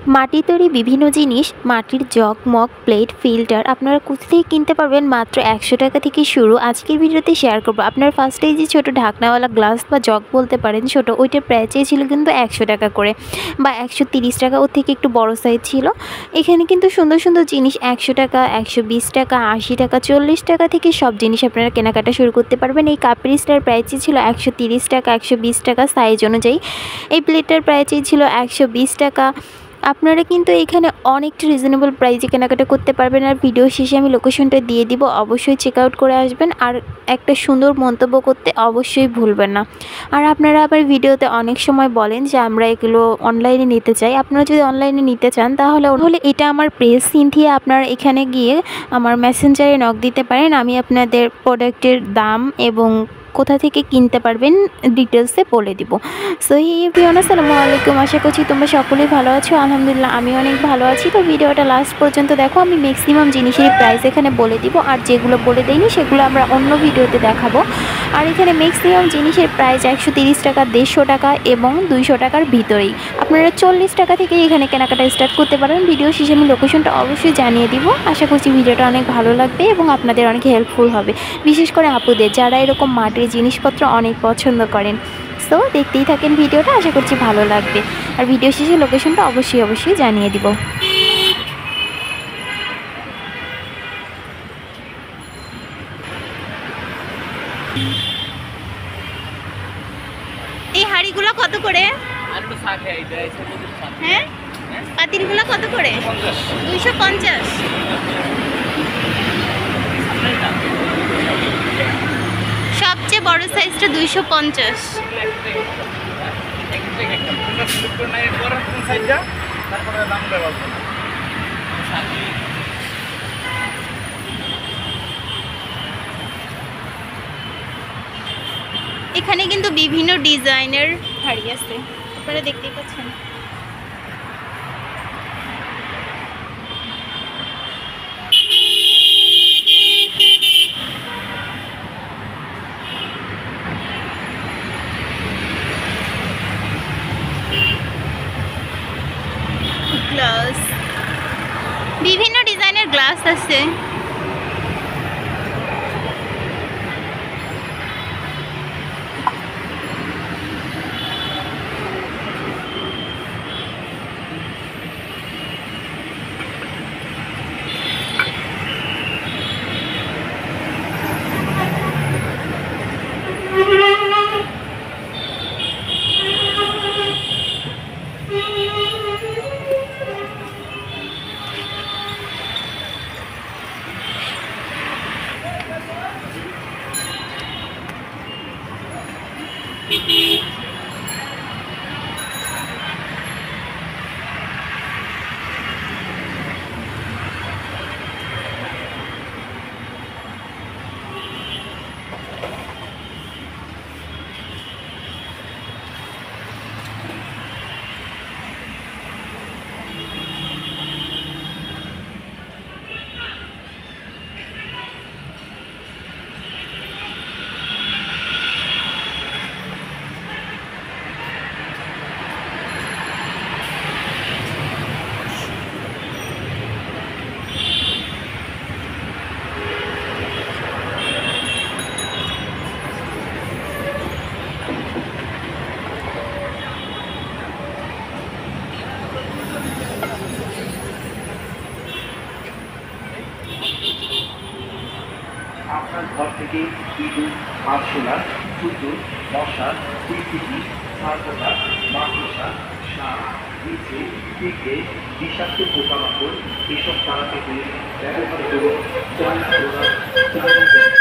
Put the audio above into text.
মাটির তৈরি বিভিন্ন জিনিস, মাটির জগ, মগ, প্লেট, ফিল্টার আপনারা কোথা থেকে কিনতে পারবেন মাত্র ১০০ টাকা থেকে শুরু। আজকের ভিডিওতে শেয়ার করব। আপনার ফার্স্টেই যে ছোটো ঢাকনাওয়ালা গ্লাস বা জগ বলতে পারেন ছোট, ওইটার প্রাইস ছিল কিন্তু ১০০ টাকা করে বা ১৩০ টাকা, ওর থেকে একটু বড় সাইজ ছিল। এখানে কিন্তু সুন্দর সুন্দর জিনিস ১০০ টাকা, ১২০ টাকা, ৮০ টাকা, ৪০ টাকা থেকে সব জিনিস আপনারা কেনাকাটা শুরু করতে পারবেন। এই কাপের স্টার প্রাইসই ছিল ১৩০ টাকা, ১২০ টাকা সাইজ অনুযায়ী। এই প্লেটটার প্রাইসই ছিল ১২০ টাকা। আপনারা কিন্তু এখানে অনেকটা রিজনেবল প্রাইসে কেনাকাটা করতে পারবেন। আর ভিডিও শেষে আমি লোকেশনটা দিয়ে দিব, অবশ্যই চেক আউট করে আসবেন আর একটা সুন্দর মন্তব্য করতে অবশ্যই ভুলবেন না। আর আপনারা আবার ভিডিওতে অনেক সময় বলেন যে আমরা এগুলো অনলাইনে নিতে চাই। আপনারা যদি অনলাইনে নিতে চান তাহলে এটা আমার পেজ সিনথিয়া, আপনারা এখানে গিয়ে আমার মেসেঞ্জারে নক দিতে পারেন। আমি আপনাদের প্রোডাক্টের দাম এবং কোথা থেকে কিনতে পারবেন ডিটেলসে বলে দিব। সো এভরিওয়ান, আসসালামু আলাইকুম। আশা করছি তোমরা সকলেই ভালো আছো। আলহামদুলিল্লাহ আমি অনেক ভালো আছি। তো ভিডিওটা লাস্ট পর্যন্ত দেখো। আমি ম্যাক্সিমাম জিনিসের প্রাইস এখানে বলে দিব, আর যেগুলো বলে দেইনি সেগুলো আমরা অন্য ভিডিওতে দেখাবো। আর এখানে ম্যাক্সিমাম জিনিসের প্রাইস ১৩০ টাকা, ১৫০ টাকা এবং ২০০ টাকার ভিতরেই। আপনারা ৪০ টাকা থেকে এখানে কেনাকাটা স্টার্ট করতে পারেন। ভিডিও শেষে আমি লোকেশনটা অবশ্যই জানিয়ে দিব। আশা করছি ভিডিওটা অনেক ভালো লাগবে এবং আপনাদের অনেক হেল্পফুল হবে, বিশেষ করে আপুদের যারা এরকম মাটির জিনিসপত্র অনেক পছন্দ করেন। সো দেখতেই থাকেন ভিডিওটা, আশা করছি ভালো লাগবে। আর ভিডিও শেষে লোকেশনটা অবশ্যই জানিয়ে দিব। এই হাঁড়িগুলো কত করে? হ্যাঁ, পাতিলগুলো কত করে? ২৫০। সবচেয়ে বড় সাইজটা ২৫০। এখানে কিন্তু বিভিন্ন ডিজাইনের হাড়ি আছে, আপনারা দেখতেই পাচ্ছেন। গ্লাস, বিভিন্ন ডিজাইনের গ্লাস আছে। আপনার ঘর থেকে ইঁদুর, আরশোলা, কুকুর, মশা, টিকটিকি, ছারপোকা, মাকড়সা, সাপ, বিছে, পিঁপড়ে, বিষাক্ত পোকামাকড় এসব তাড়াতে হলে ব্যবহার করুন